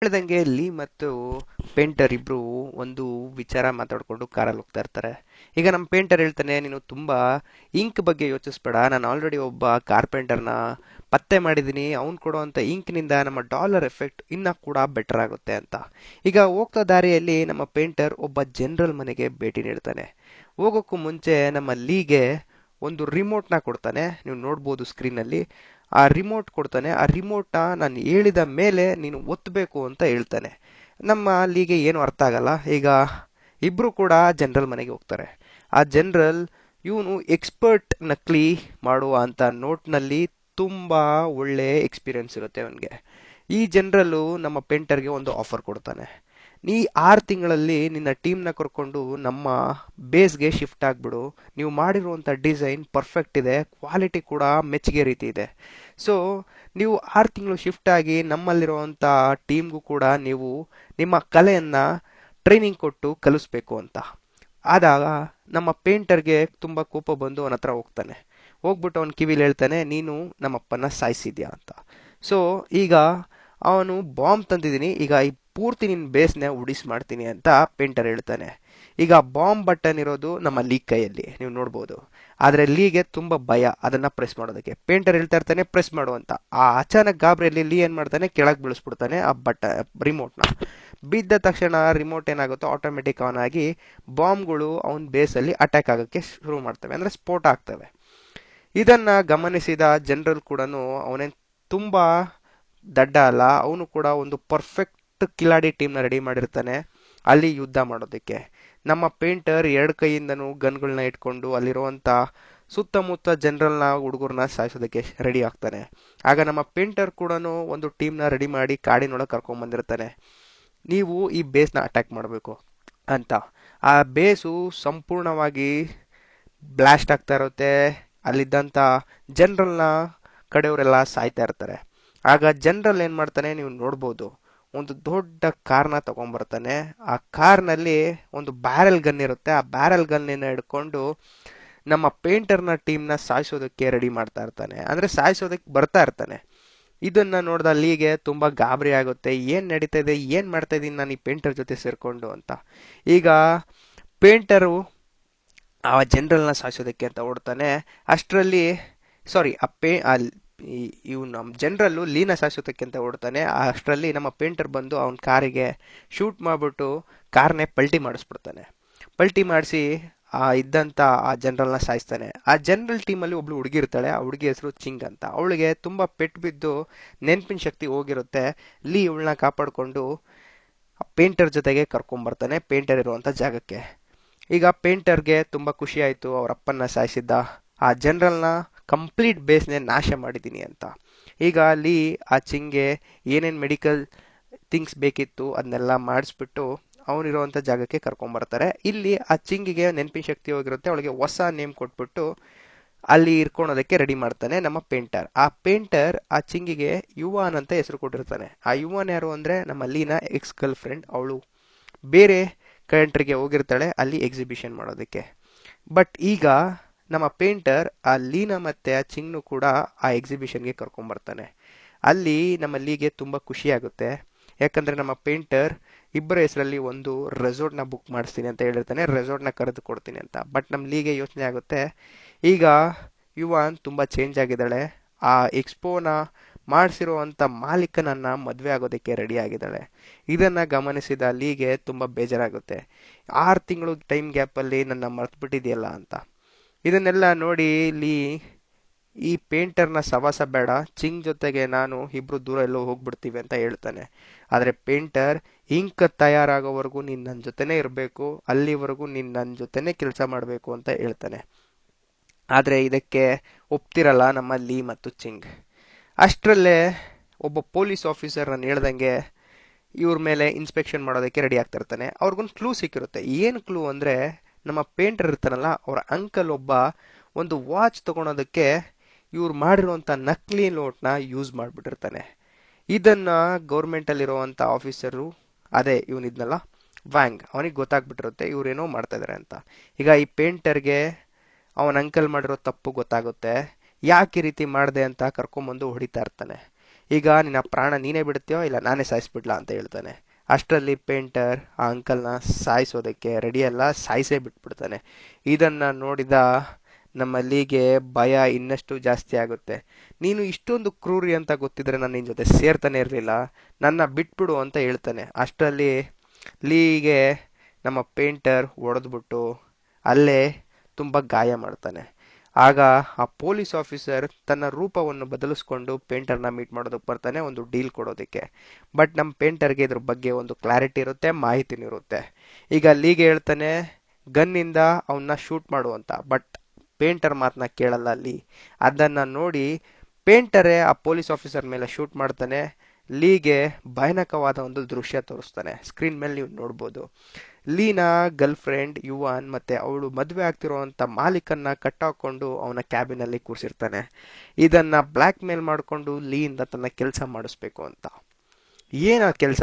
ಹೇಳ್ದಂಗೆ ಲೀ ಮತ್ತು ಪೇಂಟರ್ ಇಬ್ರು ಒಂದು ವಿಚಾರ ಮಾತಾಡ್ಕೊಂಡು ಕಾರಲ್ಲಿ ಹೋಗ್ತಾ ಇರ್ತಾರೆ. ಈಗ ನಮ್ಮ ಪೇಂಟರ್ ಹೇಳ್ತಾನೆ, ನೀನು ತುಂಬಾ ಇಂಕ್ ಬಗ್ಗೆ ಯೋಚಿಸ್ಬೇಡ, ನಾನು ಆಲ್ರೆಡಿ ಒಬ್ಬ ಕಾರ್ಪೆಂಟರ್ನ ಪತ್ತೆ ಮಾಡಿದ್ದೀನಿ, ಅವ್ನು ಕೊಡುವಂತ ಇಂಕ್ನಿಂದ ನಮ್ಮ ಡಾಲರ್ ಎಫೆಕ್ಟ್ ಇನ್ನ ಕೂಡ ಬೆಟರ್ ಆಗುತ್ತೆ ಅಂತ. ಈಗ ಹೋಗ್ತಾ ದಾರಿಯಲ್ಲಿ ನಮ್ಮ ಪೇಂಟರ್ ಒಬ್ಬ ಜನರಲ್ ಮನೆಗೆ ಭೇಟಿ ನೀಡ್ತಾನೆ. ಹೋಗೋಕ್ಕೂ ಮುಂಚೆ ನಮ್ಮ ಲೀಗೆ ಒಂದು ರಿಮೋಟ್ನ ಕೊಡ್ತಾನೆ, ನೀವು ನೋಡ್ಬೋದು ಸ್ಕ್ರೀನಲ್ಲಿ. ಆ ರಿಮೋಟ್ ಕೊಡ್ತಾನೆ. ಆ ರಿಮೋಟ್ನ ನಾನು ಹೇಳಿದ ಮೇಲೆ ನೀನು ಒತ್ತಬೇಕು ಅಂತ ಹೇಳ್ತಾನೆ. ನಮ್ಮ ಅಲ್ಲಿಗೆ ಏನು ಅರ್ಥ ಆಗಲ್ಲ. ಈಗ ಇಬ್ರು ಕೂಡ ಜನರಲ್ ಮನೆಗೆ ಹೋಗ್ತಾರೆ. ಆ ಜನರಲ್ ಇವನು ಎಕ್ಸ್ಪರ್ಟ್ ನಕಲಿ ಮಾಡುವ ಅಂತ ನೋಟ್ನಲ್ಲಿ ತುಂಬಾ ಒಳ್ಳೆ ಎಕ್ಸ್ಪೀರಿಯನ್ಸ್ ಇರುತ್ತೆ ಅವನಿಗೆ. ಈ ಜನರಲ್ಲು ನಮ್ಮ ಪೇಂಟರ್ಗೆ ಒಂದು ಆಫರ್ ಕೊಡ್ತಾನೆ. ನೀ 6 ತಿಂಗಳಲ್ಲಿ ನಿನ್ನ ಟೀಮ್ನ ಕರ್ಕೊಂಡು ನಮ್ಮ ಬೇಸ್ಗೆ ಶಿಫ್ಟ್ ಆಗ್ಬಿಡು, ನೀವು ಮಾಡಿರುವಂಥ ಡಿಸೈನ್ ಪರ್ಫೆಕ್ಟ್ ಇದೆ, ಕ್ವಾಲಿಟಿ ಕೂಡ ಮೆಚ್ಚುಗೆ ರೀತಿ ಇದೆ. ಸೊ ನೀವು 6 ತಿಂಗಳು ಶಿಫ್ಟ್ ಆಗಿ ನಮ್ಮಲ್ಲಿರುವಂಥ ಟೀಮ್ಗೂ ಕೂಡ ನೀವು ನಿಮ್ಮ ಕಲೆಯನ್ನ ಟ್ರೈನಿಂಗ್ ಕೊಟ್ಟು ಕಲಿಸ್ಬೇಕು ಅಂತ. ಆದಾಗ ನಮ್ಮ ಪೇಂಟರ್ಗೆ ತುಂಬ ಕೋಪ ಬಂದು ಅವನ ಹತ್ರ ಹೋಗ್ತಾನೆ. ಹೋಗ್ಬಿಟ್ಟು ಅವನ ಕಿವಿಲಿ ಹೇಳ್ತಾನೆ, ನೀನು ನಮ್ಮಪ್ಪನ ಸಾಯಿಸಿದ್ಯಾ ಅಂತ. ಸೊ ಈಗ ಅವನು ಬಾಂಬ್ ತಂದಿದ್ದೀನಿ, ಈಗ ಈ ಪೂರ್ತಿ ನಿನ್ನ ಬೇಸ್ನ ಉಡಿಸ್ ಮಾಡ್ತೀನಿ ಅಂತ ಪೇಂಟರ್ ಹೇಳ್ತಾನೆ. ಈಗ ಬಾಂಬ್ ಬಟನ್ ಇರೋದು ನಮ್ಮ ಲೀ ಕೈಯಲ್ಲಿ, ನೀವು ನೋಡ್ಬೋದು. ಆದ್ರೆ ಲೀಗೆ ತುಂಬಾ ಭಯ ಅದನ್ನ ಪ್ರೆಸ್ ಮಾಡೋದಕ್ಕೆ. ಪೇಂಟರ್ ಹೇಳ್ತಾ ಇರ್ತಾನೆ ಪ್ರೆಸ್ ಮಾಡು ಅಂತ. ಆ ಅಚಾನಕ್ ಗಾಬರಿಯಲ್ಲಿ ಲೀ ಏನ್ ಮಾಡ್ತಾನೆ, ಕೆಳಗೆ ಬೀಳಿಸ್ಬಿಡ್ತಾನೆ ಆ ರಿಮೋಟ್ನ. ಬಿದ್ದ ತಕ್ಷಣ ರಿಮೋಟ್ ಏನಾಗುತ್ತೋ ಆಟೋಮೆಟಿಕ್ ಆನ್ ಆಗಿ ಬಾಂಬ್ಗಳು ಅವನ ಬೇಸಲ್ಲಿ ಅಟ್ಯಾಕ್ ಆಗಕ್ಕೆ ಶುರು ಮಾಡ್ತವೆ, ಅಂದ್ರೆ ಸ್ಫೋಟ ಆಗ್ತವೆ. ಇದನ್ನ ಗಮನಿಸಿದ ಜನರಲ್ ಕೂಡ ಅವನೇನ್ ತುಂಬಾ ದಡ್ಡ ಅಲ್ಲ, ಅವನು ಕೂಡ ಒಂದು ಪರ್ಫೆಕ್ಟ್ ಕಿಲಾಡಿ ಟೀಮ್ನ ರೆಡಿ ಮಾಡಿರ್ತಾನೆ ಅಲ್ಲಿ ಯುದ್ಧ ಮಾಡೋದಕ್ಕೆ. ನಮ್ಮ ಪೇಂಟರ್ 2 ಕೈಯಿಂದನೂ ಗನ್ಗಳನ್ನ ಇಟ್ಕೊಂಡು ಅಲ್ಲಿರುವಂತ ಸುತ್ತಮುತ್ತ ಜನರಲ್ನ ಹುಡುಗರನ್ನ ಸಾಯಿಸೋದಕ್ಕೆ ರೆಡಿ ಆಗ್ತಾನೆ. ಆಗ ನಮ್ಮ ಪೇಂಟರ್ ಕೂಡ ಒಂದು ಟೀಮ್ನ ರೆಡಿ ಮಾಡಿ ಕಾಡಿನೊಳಗೆ ಕರ್ಕೊಂಡ್ ಬಂದಿರ್ತಾನೆ. ನೀವು ಈ ಬೇಸ್ನ ಅಟ್ಯಾಕ್ ಮಾಡಬೇಕು ಅಂತ. ಆ ಬೇಸು ಸಂಪೂರ್ಣವಾಗಿ ಬ್ಲಾಸ್ಟ್ ಆಗ್ತಾ ಇರುತ್ತೆ. ಅಲ್ಲಿದ್ದಂತ ಜನರಲ್ನ ಕಡೆಯವರೆಲ್ಲ ಸಾಯ್ತಾ ಇರ್ತಾರೆ. ಆಗ ಜನರಲ್ ಏನ್ ಮಾಡ್ತಾನೆ, ನೀವು ನೋಡ್ಬೋದು, ಒಂದು ದೊಡ್ಡ ಕಾರ್ನ ತಗೊಂಡ್ಬರ್ತಾನೆ. ಆ ಕಾರ್ನಲ್ಲಿ ಒಂದು ಬ್ಯಾರೆಲ್ ಗನ್ ಇರುತ್ತೆ. ಆ ಬ್ಯಾರೆಲ್ ಗನ್ನ ಹಿಡ್ಕೊಂಡು ನಮ್ಮ ಪೇಂಟರ್ನ ಟೀಮ್ನ ಸಾಯಿಸೋದಕ್ಕೆ ರೆಡಿ ಮಾಡ್ತಾ ಇರ್ತಾನೆ, ಅಂದ್ರೆ ಸಾಯಿಸೋದಕ್ಕೆ ಬರ್ತಾ ಇರ್ತಾನೆ. ಇದನ್ನ ನೋಡ್ದ ಲೀಗೆ ತುಂಬಾ ಗಾಬರಿ ಆಗುತ್ತೆ. ಏನ್ ನಡೀತಾ ಇದೆ, ಏನ್ ಮಾಡ್ತಾ ಇದೀನಿ ನಾನು ಈ ಪೇಂಟರ್ ಜೊತೆ ಸೇರ್ಕೊಂಡು ಅಂತ. ಈಗ ಪೇಂಟರು ಆ ಜನರಲ್ನ ಸಾಯಿಸೋದಕ್ಕೆ ಅಂತ ಓಡ್ತಾನೆ. ಅಷ್ಟರಲ್ಲಿ ಸಾರಿ ಇವ್ ನಮ್ಮ ಜನರಲ್ಲು ಲೀನ ಸಾಯಿಸೋದಕ್ಕೆ ಅಂತ ಓಡ್ತಾನೆ. ಅಷ್ಟರಲ್ಲಿ ನಮ್ಮ ಪೇಂಟರ್ ಬಂದು ಅವನ ಕಾರಿಗೆ ಶೂಟ್ ಮಾಡ್ಬಿಟ್ಟು ಕಾರ್ನೇ ಪಲ್ಟಿ ಮಾಡಿಸ್ಬಿಡ್ತಾನೆ. ಪಲ್ಟಿ ಮಾಡಿಸಿ ಇದ್ದಂತ ಆ ಜನರಲ್ನ ಸಾಯಿಸ್ತಾನೆ. ಆ ಜನರಲ್ ಟೀಮಲ್ಲಿ ಒಬ್ಳು ಹುಡುಗಿ ಇರ್ತಾಳೆ. ಆ ಹುಡುಗಿ ಹೆಸರು ಚಿಂಗ್ ಅಂತ. ಅವಳಿಗೆ ತುಂಬಾ ಪೆಟ್ಟು ಬಿದ್ದು ನೆನಪಿನ ಶಕ್ತಿ ಹೋಗಿರುತ್ತೆ. ಲೀ ಇವಳನ್ನ ಕಾಪಾಡಿಕೊಂಡು ಪೇಂಟರ್ ಜೊತೆಗೆ ಕರ್ಕೊಂಡ್ಬರ್ತಾನೆ ಪೇಂಟರ್ ಇರುವಂತ ಜಾಗಕ್ಕೆ. ಈಗ ಪೇಂಟರ್ಗೆ ತುಂಬಾ ಖುಷಿ ಆಯ್ತು, ಅವ್ರ ಅಪ್ಪನ್ನ ಸಾಯಿಸಿದ್ದ ಆ ಜನರಲ್ನ ಕಂಪ್ಲೀಟ್ ಬೇಸ್ನೆ ನಾಶ ಮಾಡಿದ್ದೀನಿ ಅಂತ. ಈಗ ಅಲ್ಲಿ ಆ ಚಿಂಗೆ ಏನೇನ್ ಮೆಡಿಕಲ್ ಥಿಂಗ್ಸ್ ಬೇಕಿತ್ತು ಅದನ್ನೆಲ್ಲ ಮಾಡಿಸ್ಬಿಟ್ಟು ಅವನಿರುವಂತ ಜಾಗಕ್ಕೆ ಕರ್ಕೊಂಡ್ಬರ್ತಾರೆ. ಇಲ್ಲಿ ಆ ಚಿಂಗಿಗೆ ನೆನಪಿನ ಶಕ್ತಿ ಹೋಗಿರುತ್ತೆ. ಅವಳಿಗೆ ಹೊಸ ನೇಮ್ ಕೊಟ್ಬಿಟ್ಟು ಅಲ್ಲಿ ಇರ್ಕೊಳೋದಕ್ಕೆ ರೆಡಿ ಮಾಡ್ತಾನೆ ನಮ್ಮ ಪೇಂಟರ್. ಆ ಪೇಂಟರ್ ಆ ಚಿಂಗಿಗೆ ಯುವಾನ್ ಅಂತ ಹೆಸರು ಕೊಟ್ಟಿರ್ತಾನೆ. ಆ ಯುವಾನ್ ಯಾರು ಅಂದ್ರೆ ನಮ್ಮ ಲೀನಾ ಎಕ್ಸ್ ಗರ್ಲ್ ಫ್ರೆಂಡ್. ಅವಳು ಬೇರೆ ಕಂಟ್ರಿಗೆ ಹೋಗಿರ್ತಾಳೆ ಅಲ್ಲಿ ಎಕ್ಸಿಬಿಷನ್ ಮಾಡೋದಕ್ಕೆ. ಬಟ್ ಈಗ ನಮ್ಮ ಪೇಂಟರ್ ಆ ಲೀನಾ ಮತ್ತೆ ಆ ಚಿಂಗ್ನು ಕೂಡ ಆ ಎಕ್ಸಿಬಿಷನ್ಗೆ ಕರ್ಕೊಂಡ್ಬರ್ತಾನೆ. ಅಲ್ಲಿ ನಮ್ಮ ಲೀಗೆ ತುಂಬಾ ಖುಷಿ ಆಗುತ್ತೆ. ಯಾಕಂದ್ರೆ ನಮ್ಮ ಪೇಂಟರ್ ಇಬ್ಬರ ಹೆಸರಲ್ಲಿ ಒಂದು ರೆಸಾರ್ಟ್ನ ಬುಕ್ ಮಾಡಿಸ್ತೀನಿ ಅಂತ ಹೇಳಿರ್ತಾನೆ, ರೆಸಾರ್ಟ್ನ ಕರೆದು ಕೊಡ್ತೀನಿ ಅಂತ. ಬಟ್ ನಮ್ಮ ಲೀಗೆ ಯೋಚನೆ ಆಗುತ್ತೆ, ಈಗ ಯುವಾನ್ ತುಂಬಾ ಚೇಂಜ್ ಆಗಿದ್ದಾಳೆ, ಆ ಎಕ್ಸ್ಪೋನ ಮಾಡಿಸಿರುವಂತ ಮಾಲೀಕನನ್ನ ಮದ್ವೆ ಆಗೋದಕ್ಕೆ ರೆಡಿ ಆಗಿದ್ದಾಳೆ. ಇದನ್ನ ಗಮನಿಸಿದ ಲೀಗೆ ತುಂಬಾ ಬೇಜಾರಾಗುತ್ತೆ. 6 ತಿಂಗಳು ಟೈಮ್ ಗ್ಯಾಪ್ ಅಲ್ಲಿ ನನ್ನ ಮರ್ತ್ಬಿಟ್ಟಿದೆಯಲ್ಲ ಅಂತ. ಇದನ್ನೆಲ್ಲ ನೋಡಿ ಲೀ ಈ ಪೇಂಟರ್ನ ಸವಾಸ ಬೇಡ, ಚಿಂಗ್ ಜೊತೆಗೆ ನಾನು ಇಬ್ರು ದೂರ ಎಲ್ಲೋ ಹೋಗ್ಬಿಡ್ತೀವಿ ಅಂತ ಹೇಳ್ತಾನೆ. ಆದ್ರೆ ಪೇಂಟರ್ ಇಂಕ್ ತಯಾರಾಗೋವರೆಗೂ ನೀನ್ ನನ್ನ ಜೊತೆನೆ ಇರಬೇಕು, ಅಲ್ಲಿವರೆಗೂ ನೀನ್ ನನ್ನ ಜೊತೆನೆ ಕೆಲಸ ಮಾಡಬೇಕು ಅಂತ ಹೇಳ್ತಾನೆ. ಆದ್ರೆ ಇದಕ್ಕೆ ಒಪ್ತಿರಲ್ಲ ನಮ್ಮ ಲೀ ಮತ್ತು ಚಿಂಗ್. ಅಷ್ಟರಲ್ಲೇ ಒಬ್ಬ ಪೊಲೀಸ್ ಆಫೀಸರ್ ನಾನು ಹೇಳ್ದಂಗೆ ಇವ್ರ ಮೇಲೆ ಇನ್ಸ್ಪೆಕ್ಷನ್ ಮಾಡೋದಕ್ಕೆ ರೆಡಿ ಆಗ್ತಾ ಇರ್ತಾನೆ. ಅವ್ರಿಗೊಂದು ಕ್ಲೂ ಸಿಕ್ಕಿರುತ್ತೆ. ಏನ್ ಕ್ಲೂ ಅಂದ್ರೆ, ನಮ್ಮ ಪೇಂಟರ್ ಇರ್ತಾನಲ್ಲ ಅವ್ರ ಅಂಕಲ್ ಒಬ್ಬ ಒಂದು ವಾಚ್ ತಗೊಳೋದಕ್ಕೆ ಇವ್ರು ಮಾಡಿರುವಂತ ನಕಲಿ ನೋಟ್ನ ಯೂಸ್ ಮಾಡ್ಬಿಟ್ಟಿರ್ತಾನೆ. ಇದನ್ನ ಗೌರ್ಮೆಂಟ್ ಅಲ್ಲಿರುವಂತ ಆಫೀಸರು, ಅದೇ ಇವನಿದ್ನಲ್ಲ ವ್ಯಾಂಗ್, ಅವನಿಗೆ ಗೊತ್ತಾಗ್ಬಿಟ್ಟಿರುತ್ತೆ ಇವ್ರೇನೋ ಮಾಡ್ತಾ ಇದಾರೆ ಅಂತ. ಈಗ ಈ ಪೇಂಟರ್ಗೆ ಅವನ ಅಂಕಲ್ ಮಾಡಿರೋ ತಪ್ಪು ಗೊತ್ತಾಗುತ್ತೆ. ಯಾಕೆ ಈ ರೀತಿ ಮಾಡಿದೆ ಅಂತ ಕರ್ಕೊಂಬಂದು ಹೊಡಿತಾ ಇರ್ತಾನೆ. ಈಗ ನಿನ್ನ ಪ್ರಾಣ ನೀನೇ ಬಿಡ್ತೀಯೋ ಇಲ್ಲ ನಾನೇ ಸಾಯಿಸ್ಬಿಡ್ಲಾ ಅಂತ ಹೇಳ್ತಾನೆ. ಅಷ್ಟರಲ್ಲಿ ಪೇಂಟರ್ ಆ ಅಂಕಲ್ನ ಸಾಯಿಸೋದಕ್ಕೆ ರೆಡಿಯಲ್ಲ, ಸಾಯಿಸೇ ಬಿಟ್ಬಿಡ್ತಾನೆ. ಇದನ್ನ ನೋಡಿದ ನಮ್ಮ ಲೀಗೆ ಭಯ ಇನ್ನಷ್ಟು ಜಾಸ್ತಿ ಆಗುತ್ತೆ. ನೀನು ಇಷ್ಟೊಂದು ಕ್ರೂರಿ ಅಂತ ಗೊತ್ತಿದ್ರೆ ನಾನು ನಿನ್ ಜೊತೆ ಸೇರ್ತಾನೆ ಇರಲಿಲ್ಲ, ನನ್ನ ಬಿಟ್ಬಿಡು ಅಂತ ಹೇಳ್ತಾನೆ. ಅಷ್ಟರಲ್ಲಿ ಲೀಗೆ ನಮ್ಮ ಪೇಂಟರ್ ಹೊಡೆದ್ಬಿಟ್ಟು ಅಲ್ಲೇ ತುಂಬ ಗಾಯ ಮಾಡ್ತಾನೆ. ಆಗ ಆ ಪೊಲೀಸ್ ಆಫೀಸರ್ ತನ್ನ ರೂಪವನ್ನು ಬದಲಿಸ್ಕೊಂಡು ಪೇಂಟರ್ನ ಮೀಟ್ ಮಾಡೋದಕ್ಕೆ ಬರ್ತಾನೆ, ಒಂದು ಡೀಲ್ ಕೊಡೋದಕ್ಕೆ. ಬಟ್ ನಮ್ಮ ಪೇಂಟರ್ಗೆ ಇದ್ರ ಬಗ್ಗೆ ಒಂದು ಕ್ಲಾರಿಟಿ ಇರುತ್ತೆ, ಮಾಹಿತಿನೂ ಇರುತ್ತೆ. ಈಗ ಲೀಗೆ ಹೇಳ್ತಾನೆ ಗನ್ನಿಂದ ಅವನ್ನ ಶೂಟ್ ಮಾಡು ಅಂತ. ಬಟ್ ಪೇಂಟರ್ ಮಾತನ್ನ ಕೇಳಲ್ಲ ಲೀ. ಅದನ್ನ ನೋಡಿ ಪೇಂಟರೇ ಆ ಪೊಲೀಸ್ ಆಫೀಸರ್ ಮೇಲೆ ಶೂಟ್ ಮಾಡ್ತಾನೆ. ಲೀಗೆ ಭಯಾನಕವಾದ ಒಂದು ದೃಶ್ಯ ತೋರಿಸ್ತಾನೆ. ಸ್ಕ್ರೀನ್ ಮೇಲೆ ನೀವು ನೋಡ್ಬೋದು. ಲೀನಾ ಗರ್ಲ್ ಫ್ರೆಂಡ್ ಯುವಾನ್ ಮತ್ತೆ ಅವಳು ಮದುವೆ ಆಗ್ತಿರೋಂಥ ಮಾಲೀಕನ್ನ ಕಟ್ಟಾಕೊಂಡು ಅವನ ಕ್ಯಾಬಿನಲ್ಲಿ ಕೂರಿಸಿರ್ತಾನೆ. ಇದನ್ನ ಬ್ಲ್ಯಾಕ್ ಮೇಲ್ ಮಾಡಿಕೊಂಡು ಲೀಯಿಂದ ತನ್ನ ಕೆಲಸ ಮಾಡಿಸ್ಬೇಕು ಅಂತ. ಏನ ಕೆಲಸ?